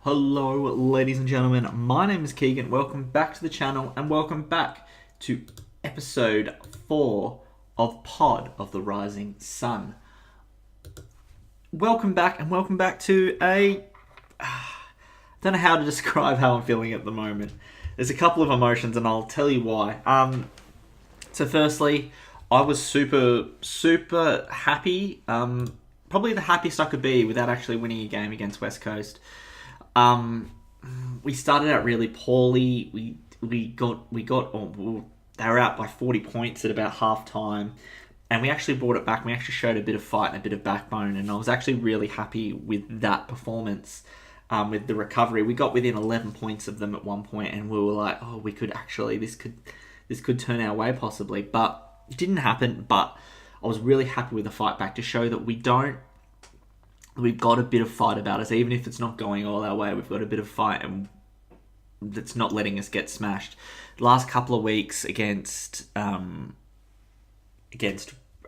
Hello, ladies and gentlemen. My name is Keegan. Welcome back to the channel and welcome back to episode 4 of Pod of the Rising Sun. Welcome back and welcome back to I don't know how to describe how I'm feeling at the moment. There's a couple of emotions and I'll tell you why. So firstly, I was super happy. Probably the happiest I could be without actually winning a game against West Coast. We started out really poorly. They were out by 40 points at about half time, and we actually brought it back. We actually showed a bit of fight and a bit of backbone, and I was actually really happy with that performance. With the recovery, we got within 11 points of them at one point, and we were like, "Oh, we could actually this could turn our way possibly," but it didn't happen. But I was really happy with the fight back to show that we've got a bit of fight about us, even if it's not going all our way. We've got a bit of fight, and that's not letting us get smashed. The last couple of weeks against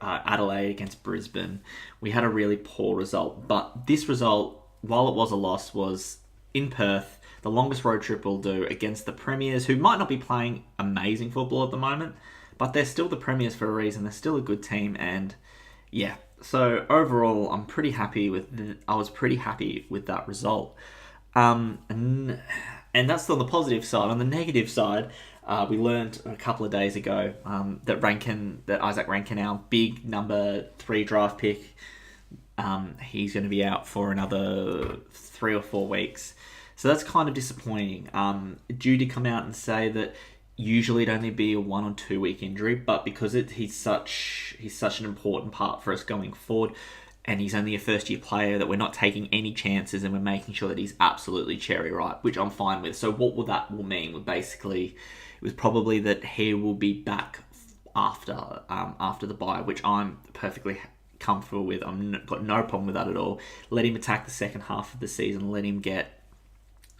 Adelaide, against Brisbane, we had a really poor result. But this result, while it was a loss, was in Perth, the longest road trip we'll do against the Premiers, who might not be playing amazing football at the moment, but they're still the Premiers for a reason. They're still a good team, and yeah. So overall, I was pretty happy with that result. And that's on the positive side. On the negative side, we learned a couple of days ago that Isaac Rankin, our big number 3 draft pick, he's going to be out for another 3 or 4 weeks. So that's kind of disappointing. Due to come out and say that usually it'd only be a 1 or 2 week injury, but because he's such an important part for us going forward, and he's only a first year player, that we're not taking any chances and we're making sure that he's absolutely cherry ripe, which I'm fine with. So what will mean? It was probably that he will be back after the bye, which I'm perfectly comfortable with. Got no problem with that at all. Let him attack the second half of the season. Let him get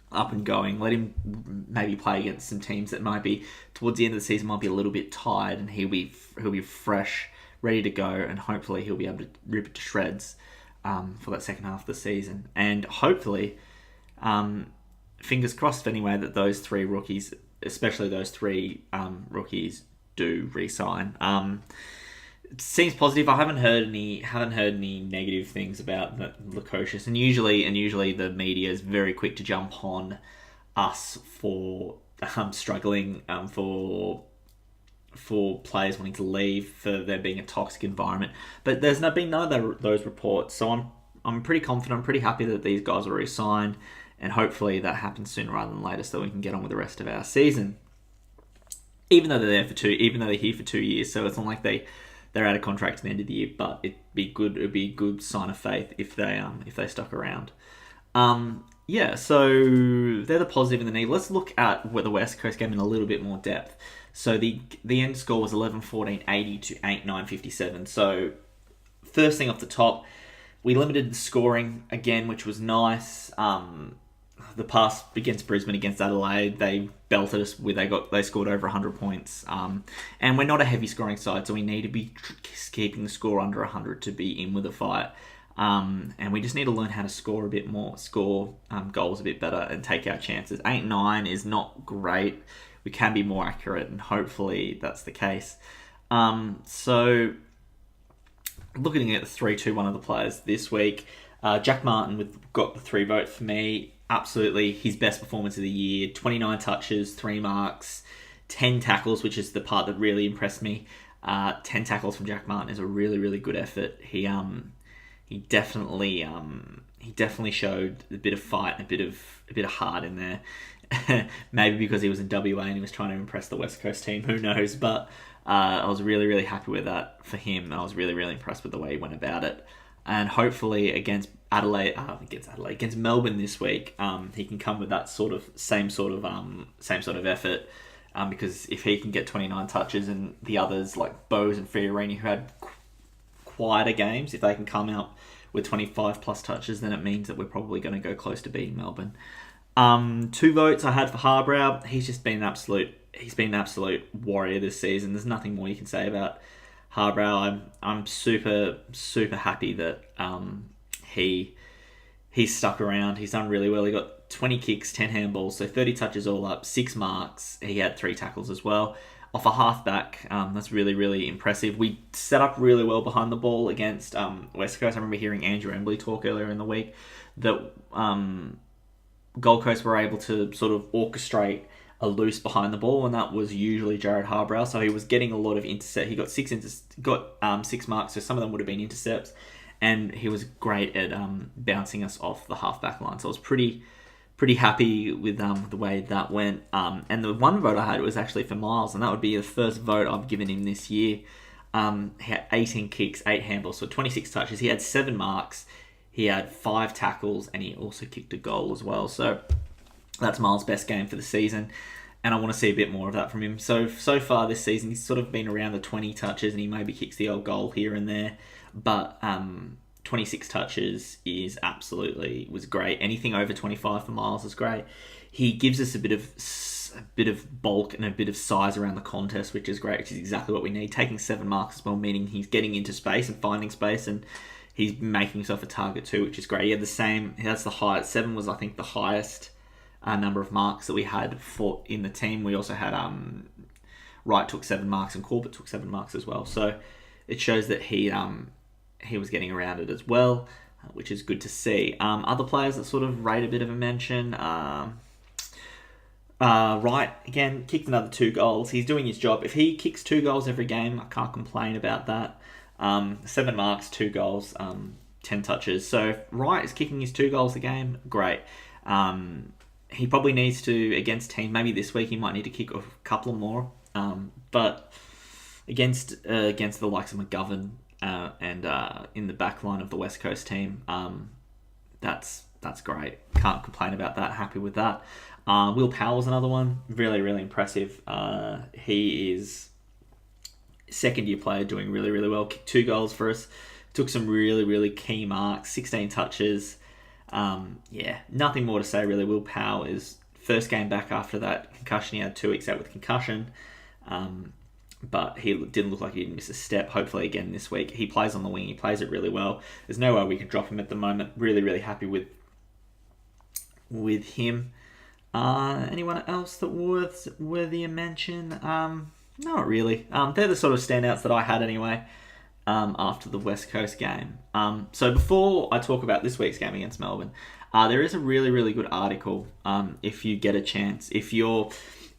up and going. Let him maybe play against some teams that might be towards the end of the season might be a little bit tired, and he'll be fresh, ready to go, and hopefully he'll be able to rip it to shreds for that second half of the season. And hopefully, fingers crossed anyway, that those 3 rookies, especially those 3 rookies, do re-sign. It seems positive. I haven't heard any negative things about Lukosius, and usually the media is very quick to jump on us for struggling for players wanting to leave, for there being a toxic environment. But there's been none of those reports, so I'm pretty confident. I'm pretty happy that these guys are re-signed, and hopefully that happens sooner rather than later, so we can get on with the rest of our season. Even though they're here for 2 years, so it's not like they're out of contract at the end of the year, but it'd be a good sign of faith if they stuck around. So they're the positive and the negative. Let's look at the West Coast game in a little bit more depth. So the end score was 11-14-80 to 8-9-57. So first thing off the top, we limited the scoring again, which was nice. The pass against Brisbane, against Adelaide, they belted us. They scored over 100 points. And we're not a heavy scoring side, so we need to be keeping the score under 100 to be in with a fight. And we just need to learn how to score a bit more, goals a bit better, and take our chances. 8-9 is not great. We can be more accurate, and hopefully that's the case. So looking at the 3-2-1 of the players this week, Jack Martin got the 3 vote for me. Absolutely his best performance of the year. 29 touches, 3 marks, 10 tackles, which is the part that really impressed me. 10 tackles from Jack Martin is a really, really good effort. He definitely showed a bit of fight and a bit of heart in there. Maybe because he was in WA and he was trying to impress the West Coast team, who knows? But I was really, really happy with that for him, and I was really, really impressed with the way he went about it. And hopefully against Melbourne this week, he can come with that same sort of effort. Because if he can get 29 touches, and the others like Bose and Fiorini, who had quieter games, if they can come out with 25 plus touches, then it means that we're probably going to go close to beating Melbourne. 2 votes I had for Harbrow. He's been an absolute warrior this season. There's nothing more you can say about Harbrow. I'm super happy that he he's stuck around. He's done really well. He got 20 kicks, 10 handballs, so 30 touches all up, 6 marks. He had 3 tackles as well. Off a halfback, that's really, really impressive. We set up really well behind the ball against West Coast. I remember hearing Andrew Embley talk earlier in the week that Gold Coast were able to sort of orchestrate a loose behind the ball, and that was usually Jared Harbrow. So he was getting a lot of intercept. He got 6 marks, so some of them would have been intercepts, and he was great at bouncing us off the halfback line. So I was pretty happy with the way that went. And the one vote I had was actually for Miles, and that would be the first vote I've given him this year. He had 18 kicks, 8 handballs, so 26 touches. He had 7 marks. He had 5 tackles, and he also kicked a goal as well. So that's Miles' best game for the season, and I want to see a bit more of that from him. So far this season, he's sort of been around the 20 touches, and he maybe kicks the old goal here and there, but 26 touches was great. Anything over 25 for Miles is great. He gives us a bit of bulk and a bit of size around the contest, which is great, which is exactly what we need. Taking 7 marks as well, meaning he's getting into space and finding space, and he's making himself a target too, which is great. He had the same. That's the highest. 7 was, I think, the highest number of marks that we had in the team. We also had Wright took 7 marks and Corbett took 7 marks as well. So it shows that he was getting around it as well, which is good to see. Other players that sort of rate a bit of a mention. Wright, again, kicked another 2 goals. He's doing his job. If he kicks 2 goals every game, I can't complain about that. 7 marks, 2 goals, 10 touches. So if Wright is kicking his 2 goals a game, great. He probably needs to, against team, maybe this week he might need to kick a couple more. But against the likes of McGovern and in the back line of the West Coast team, that's great. Can't complain about that. Happy with that. Will Powell's another one. Really, really impressive. He is second-year player doing really, really well. Kicked 2 goals for us. Took some really, really key marks. 16 touches. Nothing more to say really. Will Powell is first game back after that concussion. He had 2 weeks out with concussion, but he didn't look like he didn't miss a step. Hopefully again this week. He plays on the wing. He plays it really well. There's no way we can drop him at the moment. Really, really happy with him. Anyone else that worthy of mention? Not really. They're the sort of standouts that I had anyway. After the West Coast game. So before I talk about this week's game against Melbourne, there is a really, really good article, if you get a chance. If you're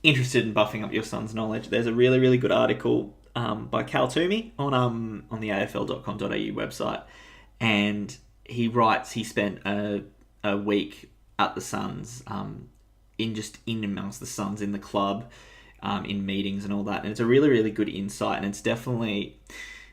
interested in buffing up your son's knowledge, there's a really, really good article by Cal Toomey on the afl.com.au website. And he writes he spent a week at the Suns, in amongst the Suns in the club, in meetings and all that. And it's a really, really good insight, and it's definitely...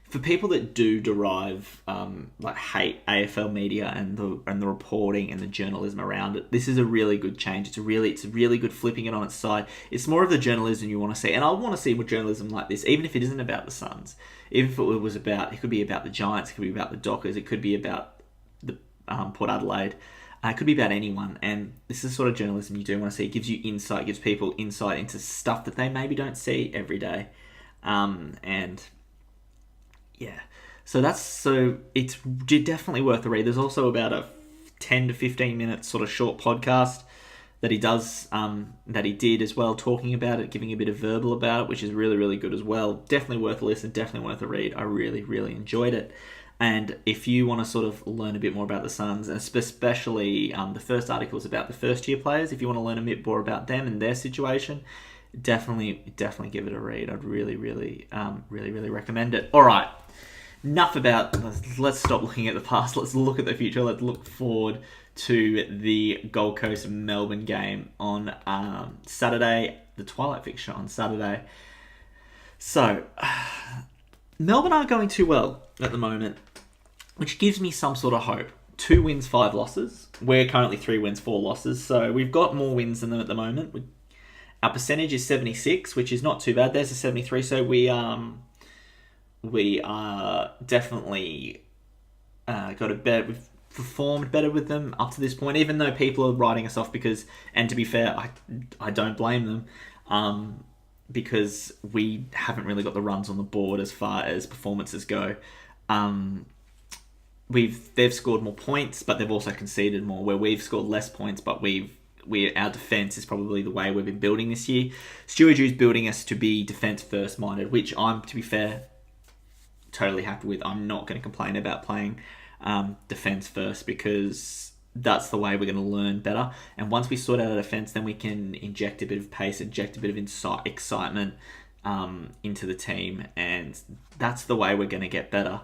For people that do derive, hate AFL media and the reporting and the journalism around it, this is a really good change. It's really good flipping it on its side. It's more of the journalism you want to see, and I want to see more journalism like this, even if it isn't about the Suns. Even if it could be about the Giants, it could be about the Dockers, it could be about the Port Adelaide, it could be about anyone. And this is the sort of journalism you do want to see. It gives you insight, it gives people insight into stuff that they maybe don't see every day, and. Yeah, so it's definitely worth a read. There's also about a 10 to 15 minute sort of short podcast that he does, that he did as well, talking about it, giving a bit of verbal about it, which is really, really good as well. Definitely worth a listen, definitely worth a read. I really, really enjoyed it. And if you want to sort of learn a bit more about the Suns, and especially the first article is about the first year players, if you want to learn a bit more about them and their situation, definitely give it a read. I'd really, really, really recommend it. All right. Enough about... Let's stop looking at the past. Let's look at the future. Let's look forward to the Gold Coast Melbourne game on Saturday, the twilight fixture on Saturday. So, Melbourne aren't going too well at the moment, which gives me some sort of hope. 2 wins, 5 losses. We're currently 3 wins, 4 losses, so we've got more wins than them at the moment. Our percentage is 76, which is not too bad. There's a 73, so we are definitely got a better... We've performed better with them up to this point, even though people are writing us off because... And to be fair, I don't blame them, because we haven't really got the runs on the board as far as performances go. they've scored more points, but they've also conceded more. Where we've scored less points, but our defence is probably the way we've been building this year. Stewie Jew's building us to be defence first minded, which I'm, to be fair, totally happy with. I'm not going to complain about playing defence first, because that's the way we're going to learn better. And once we sort out our defence, then we can inject a bit of pace, inject a bit of excitement into the team, and that's the way we're going to get better,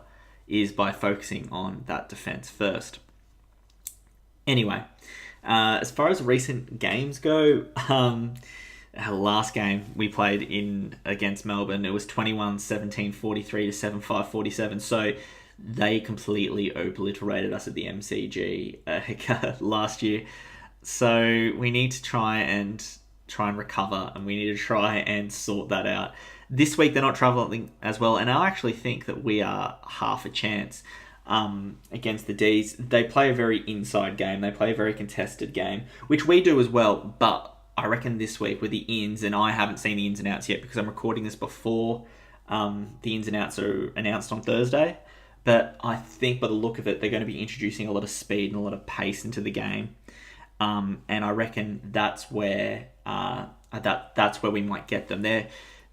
is by focusing on that defence first. Anyway, as far as recent games go, our last game we played in against Melbourne, it was 21-17, 43 to 7-5, 47. So they completely obliterated us at the MCG last year. So we need to try and recover, and we need to try and sort that out. This week they're not travelling as well, and I actually think that we are half a chance against the Ds. They play a very inside game. They play a very contested game, which we do as well, but I reckon this week with the ins, and I haven't seen the ins and outs yet because I'm recording this before the ins and outs are announced on Thursday, but I think by the look of it, they're going to be introducing a lot of speed and a lot of pace into the game. And I reckon that's where that's where we might get them.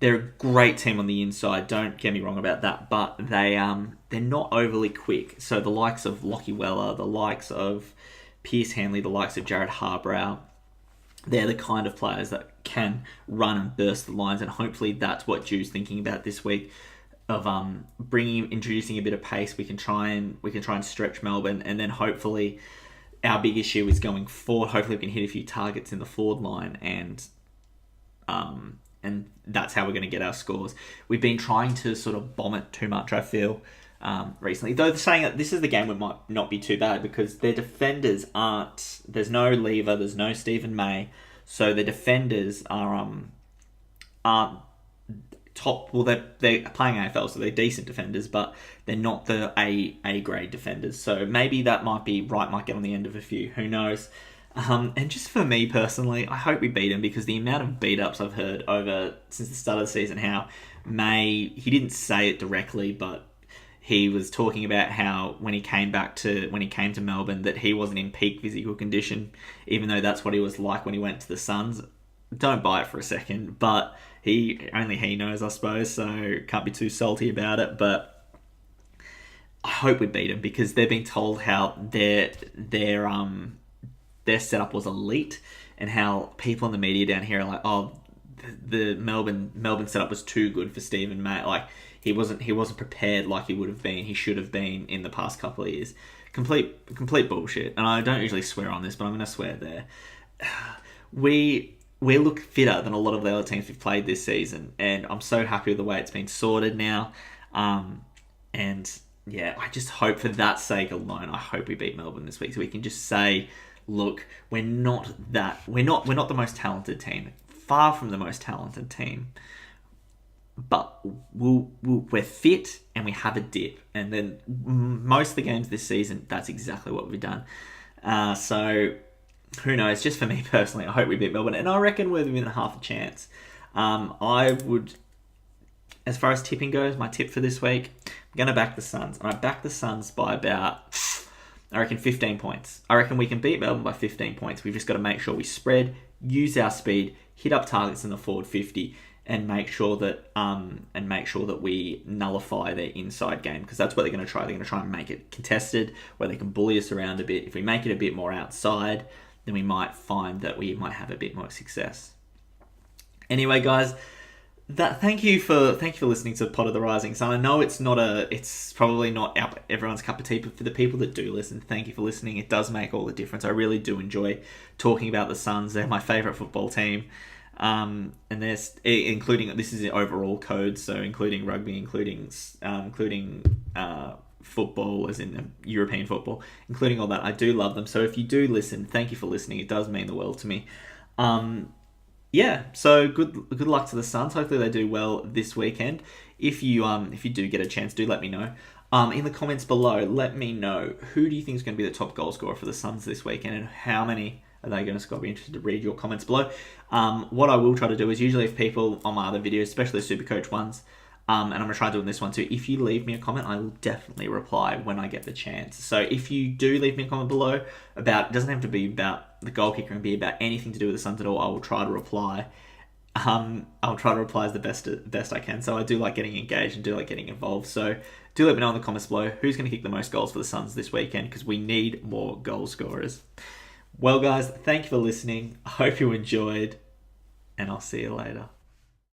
They're a great team on the inside. Don't get me wrong about that, but they're not overly quick. So the likes of Lockie Weller, the likes of Pierce Hanley, the likes of Jared Harbrow, they're the kind of players that can run and burst the lines, and hopefully that's what Jew's thinking about this week, of introducing a bit of pace. We can try and stretch Melbourne, and then hopefully our big issue is going forward. Hopefully we can hit a few targets in the forward line, and that's how we're going to get our scores. We've been trying to sort of bomb it too much, I feel, recently. Though they're saying that this is the game, it might not be too bad because their defenders aren't... There's no Lever, there's no Stephen May, so the defenders aren't top... Well, they're playing AFL, so they're decent defenders, but they're not the A-grade defenders. So maybe that might get on the end of a few. Who knows? And just for me personally, I hope we beat him, because the amount of beat-ups I've heard since the start of the season, how May... He didn't say it directly, but he was talking about how when he came to Melbourne, that he wasn't in peak physical condition, even though that's what he was like when he went to the Suns. Don't buy it for a second, but only he knows, I suppose, so can't be too salty about it. But I hope we beat him, because they've been told how their setup was elite, and how people in the media down here are like, oh, the Melbourne setup was too good for Stephen May. Like, he wasn't prepared like he would have been. He should have been in the past couple of years. Complete bullshit. And I don't usually swear on this, but I'm going to swear there. We look fitter than a lot of the other teams we've played this season, and I'm so happy with the way it's been sorted now. And yeah, I just hope, for that sake alone, I hope we beat Melbourne this week, so we can just say, look, we're not the most talented team, far from the most talented team, but we're fit and we have a dip. And then most of the games this season, that's exactly what we've done. So who knows? Just for me personally, I hope we beat Melbourne, and I reckon we're within half a chance. I would, as far as tipping goes, my tip for this week, I'm going to back the Suns, and I back the Suns by about, I reckon, 15 points. I reckon we can beat Melbourne by 15 points. We've just got to make sure we spread, use our speed, hit up targets in the forward 50, and make sure that we nullify their inside game, because that's what they're going to try. They're going to try and make it contested, where they can bully us around a bit. If we make it a bit more outside, then we might find that we might have a bit more success. Anyway, guys, thank you for listening to Pod of the Rising Sun. I know it's probably not everyone's cup of tea, but for the people that do listen, thank you for listening. It does make all the difference. I really do enjoy talking about the Suns. They're my favourite football team. And there's including, this is the overall code, so including rugby, including football, as in European football, including all that. I do love them. So if you do listen, thank you for listening. It does mean the world to me. Yeah, so good luck to the Suns. Hopefully they do well this weekend. If you do get a chance, do let me know. In the comments below, let me know, who do you think is going to be the top goal scorer for the Suns this weekend, and how many are they going to score? I'll be interested to read your comments below. What I will try to do is, usually if people on my other videos, especially the Supercoach ones, And I'm going to try doing this one too. If you leave me a comment, I will definitely reply when I get the chance. So if you do leave me a comment below about, it doesn't have to be about the goal kicker, and be about anything to do with the Suns at all, I will try to reply. I'll try to reply as the best I can. So I do like getting engaged and do like getting involved. So do let me know in the comments below who's going to kick the most goals for the Suns this weekend, because we need more goal scorers. Well, guys, thank you for listening. I hope you enjoyed, and I'll see you later.